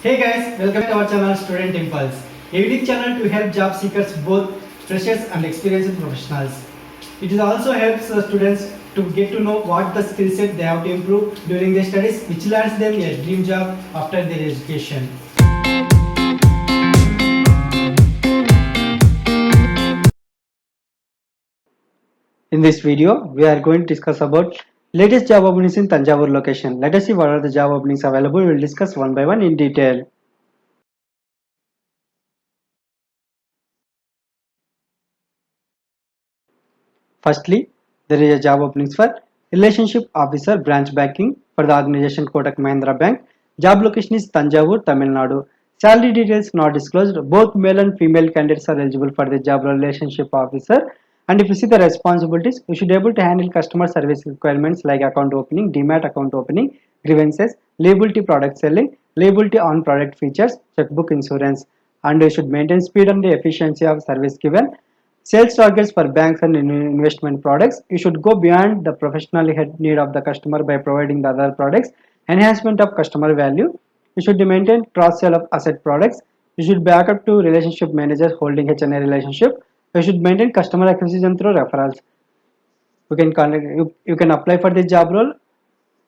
Hey guys, welcome to our channel Student Impulse, a unique channel to help job seekers, both freshers and experienced professionals. It also helps students to get to know what the skill set they have to improve during their studies, which lands them a dream job after their education. In this video, we are going to discuss about latest job openings in Tanjavur location. Let us see what are the job openings available. We will discuss one by one in detail. Firstly, there is a job openings for Relationship Officer Branch Banking for the organization Kotak Mahindra Bank. Job location is Tanjavur, Tamil Nadu. Salary details not disclosed. Both male and female candidates are eligible for the job Relationship Officer. And if you see the responsibilities, you should be able to handle customer service requirements like account opening, demat account opening, grievances, liability product selling, liability on product features, checkbook insurance. And you should maintain speed and the efficiency of service given. Sales targets for banks and investment products. You should go beyond the professional need of the customer by providing the other products. Enhancement of customer value. You should maintain cross-sell of asset products. You should back up to relationship managers holding HNA relationship. You should maintain customer acquisition through referrals. You can apply for the job role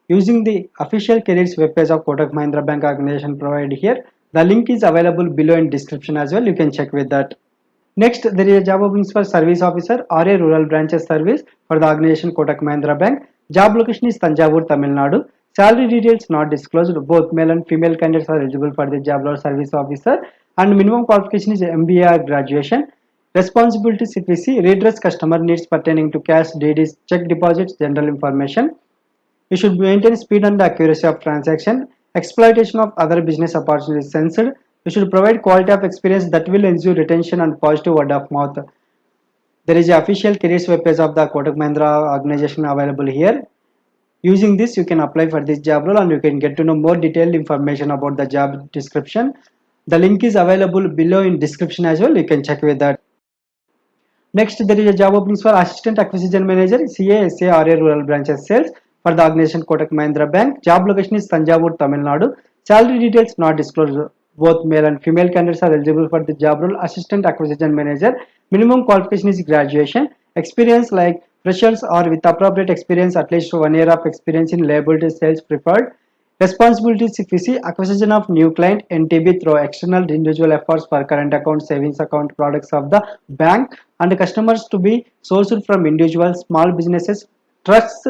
using the official careers webpage of Kotak Mahindra Bank organization provided here. The link is available below in description as well. You can check with that. Next, there is a job openings for Service Officer or a Rural Branches Service for the organization Kotak Mahindra Bank. Job location is Tanjavur, Tamil Nadu. Salary details not disclosed. Both male and female candidates are eligible for the job or Service Officer. And minimum qualification is MBA or graduation. Responsibilities if we see, redress customer needs pertaining to cash, DDs, check deposits, general information. You should maintain speed and accuracy of transaction. Exploitation of other business opportunities censored. You should provide quality of experience that will ensure retention and positive word of mouth. There is an official careers webpage of the Kotak Mahindra organization available here. Using this, you can apply for this job role and you can get to know more detailed information about the job description. The link is available below in description as well. You can check with that. Next, there is a job openings for Assistant Acquisition Manager, CA, SA, or a Rural Branches Sales for the organization Kotak Mahindra Bank. Job location is Tanjavur, Tamil Nadu. Salary details not disclosed. Both male and female candidates are eligible for the job role Assistant Acquisition Manager. Minimum qualification is graduation. Experience like freshers or with appropriate experience, at least 1 year of experience in liability sales preferred. Responsibilities if we see, acquisition of new client NTB through external individual efforts for current account, savings account products of the bank, and customers to be sourced from individuals, small businesses, trusts,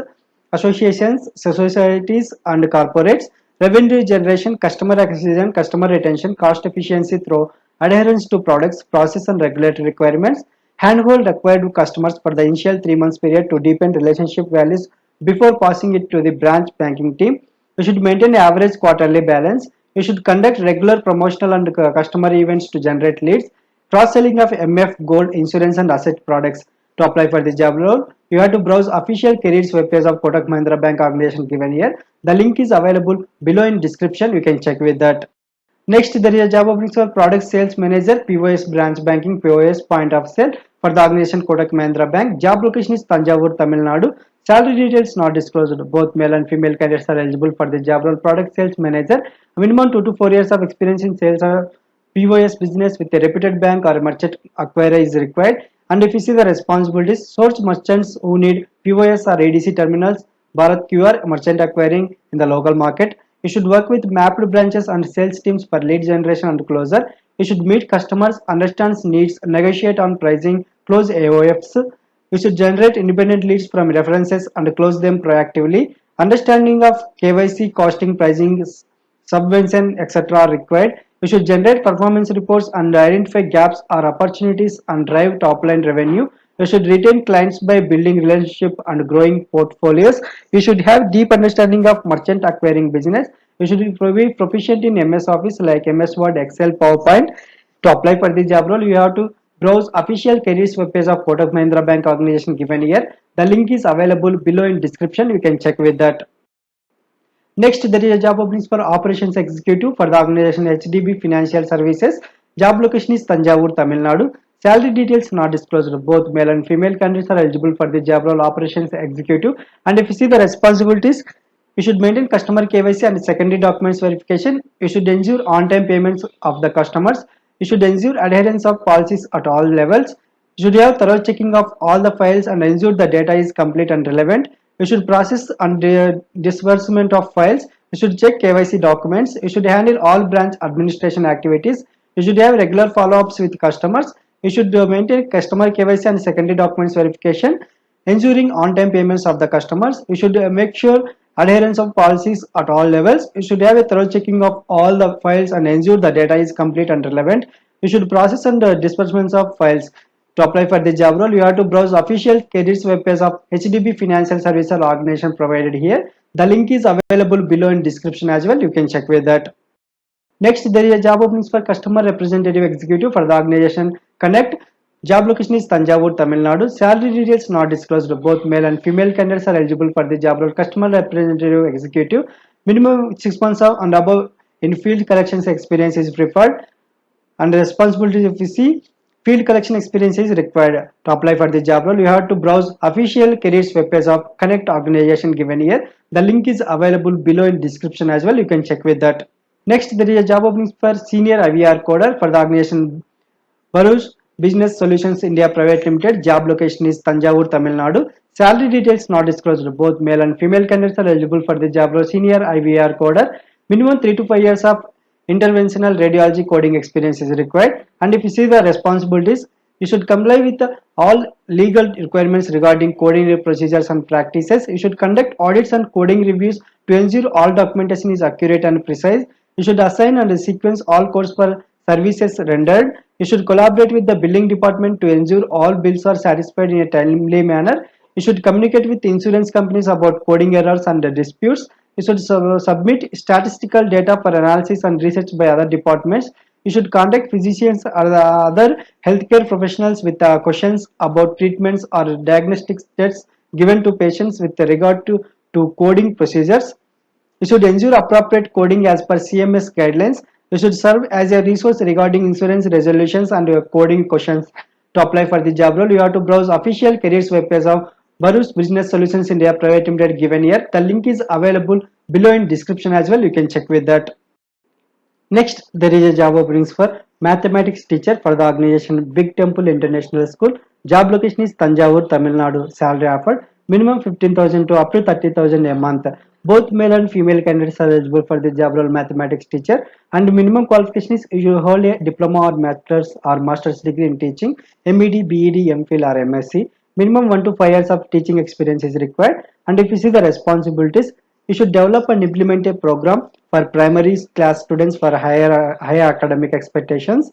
associations, societies, and corporates. Revenue generation, customer acquisition, customer retention, cost efficiency through adherence to products, process and regulatory requirements. Handhold required to customers for the initial 3 months period to deepen relationship values before passing it to the branch banking team. You should maintain average quarterly balance. You should conduct regular promotional and customer events to generate leads. Cross-selling of MF, gold, insurance and asset products. To apply for the job role, you have to browse official careers webpage of Kotak Mahindra Bank organization given here. The link is available below in description. You can check with that. Next, there is a job opening for Product Sales Manager, POS Branch Banking, POS Point of Sale for the organization Kotak Mahindra Bank. Job location is Tanjavur, Tamil Nadu. Salary details not disclosed. Both male and female candidates are eligible for the job role Product Sales Manager. Minimum 2 to 4 years of experience in sales or POS business with a reputed bank or merchant acquirer is required. And if you see the responsibilities, source merchants who need POS or ADC terminals, Bharat QR, merchant acquiring in the local market. You should work with mapped branches and sales teams for lead generation and closure. You should meet customers, understand needs, negotiate on pricing, close AOFs. You should generate independent leads from references and close them proactively. Understanding of KYC, costing, pricing, subvention, etc. are required. You should generate performance reports and identify gaps or opportunities and drive top-line revenue. You should retain clients by building relationship and growing portfolios. You should have deep understanding of merchant acquiring business. You should be proficient in MS Office like MS Word, Excel, PowerPoint. To apply for the job role, you have to browse official careers webpage of Kotak Mahindra Bank organization given here. The link is available below in description. You can check with that. Next, there is a job openings for Operations Executive for the organization HDB Financial Services. Job location is Tanjavur, Tamil Nadu. Salary details not disclosed. Both male and female candidates are eligible for the job role Operations Executive. And if you see the responsibilities, You should maintain customer KYC and secondary documents verification. You should ensure on-time payments of the customers. You should ensure adherence of policies at all levels. You should have thorough checking of all the files and ensure the data is complete and relevant. You should process and disbursement of files. You should check KYC documents. You should handle all branch administration activities. You should have regular follow-ups with customers. You should maintain customer KYC and secondary documents verification, ensuring on-time payments of the customers. You should make sure adherence of policies at all levels. You should have a thorough checking of all the files and ensure the data is complete and relevant. You should process and disbursements of files. To apply for the job role, you have to browse official careers web page of HDB Financial Services organization provided here. The link is available below in description as well. You can check with that. Next, there is a job openings for customer representative executive for the organization Connect. Job location is Tanjavur, Tamil Nadu. Salary details not disclosed. Both male and female candidates are eligible for the job role customer representative executive. Minimum 6 months of and above in field collections experience is preferred. And the responsibility if you see field collection experience is required. To apply for the job role, you have to browse official careers web page of Connect organization given here. The link is available below in description as well. You can check with that. Next, there is a job openings for senior IVR coder for the organization Baruch Business Solutions India Private Limited. Job location is Tanjavur, Tamil Nadu. Salary details not disclosed. Both male and female candidates are eligible for the job role senior IVR coder. Minimum 3 to 5 years of interventional radiology coding experience is required. And if you see the responsibilities, you should comply with all legal requirements regarding coding procedures and practices. You should conduct audits and coding reviews to ensure all documentation is accurate and precise. You should assign and sequence all codes for services rendered. You should collaborate with the billing department to ensure all bills are satisfied in a timely manner. You should communicate with insurance companies about coding errors and disputes. You should submit statistical data for analysis and research by other departments. You should contact physicians or the other healthcare professionals with questions about treatments or diagnostic tests given to patients with regard to coding procedures. You should ensure appropriate coding as per CMS guidelines. You should serve as a resource regarding insurance resolutions and coding questions. To apply for the job role, you have to browse official careers web page of Baruch Business Solutions India Private Limited given here. The link is available below in description as well. You can check with that. Next, there is a job openings for mathematics teacher for the organization Big Temple International School. Job location is Tanjavur, Tamil Nadu. Salary offered minimum 15,000 to up to 30,000 a month. Both male and female candidates are eligible for the job role mathematics teacher, and minimum qualification is you hold a diploma or master's degree in teaching, MED, BEd, MPhil or MSc. Minimum 1 to 5 years of teaching experience is required. And if you see the responsibilities, you should develop and implement a program for primary class students for higher academic expectations.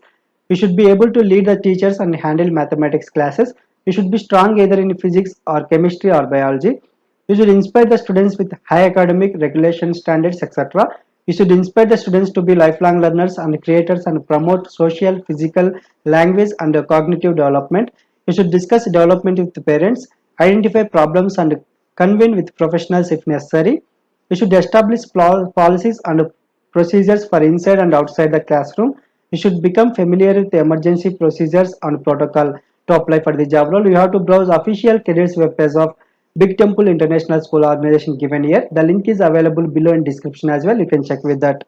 You should be able to lead the teachers and handle mathematics classes. You should be strong either in physics or chemistry or biology. You should inspire the students with high academic regulation standards, etc. You should inspire the students to be lifelong learners and creators and promote social, physical, language, and cognitive development. You should discuss development with the parents, identify problems, and convene with professionals if necessary. You should establish policies and procedures for inside and outside the classroom. You should become familiar with the emergency procedures and protocol. To apply for the job role, you have to browse official careers web page of Big Temple International School organization given here. The link is available below in description as well. You can check with that.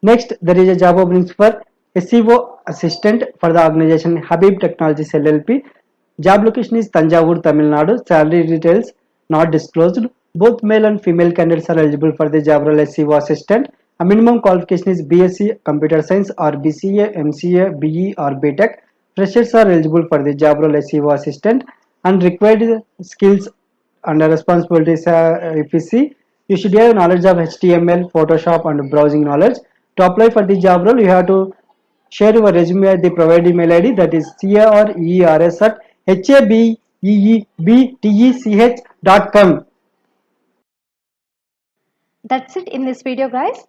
Next, there is a job openings for SEO assistant for the organization Habib Technologies LLP. Job location is Tanjavur, Tamil Nadu. Salary details not disclosed. Both male and female candidates are eligible for the job role SEO assistant. A minimum qualification is BSc Computer Science or BCA, MCA, BE or BTech. Freshers are eligible for the job role SEO assistant, and required skills and responsibilities if you see, you should have knowledge of HTML, Photoshop and browsing knowledge. To apply for the job role, you have to share your resume at the provided email ID, that is CARERS at HABEEBTECH.com. That's it in this video, guys.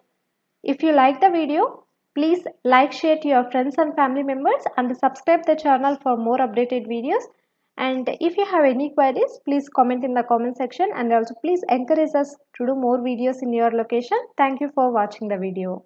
If you like the video, please like, share to your friends and family members, and subscribe the channel for more updated videos. And if you have any queries, please comment in the comment section, and also please encourage us to do more videos in your location. Thank you for watching the video.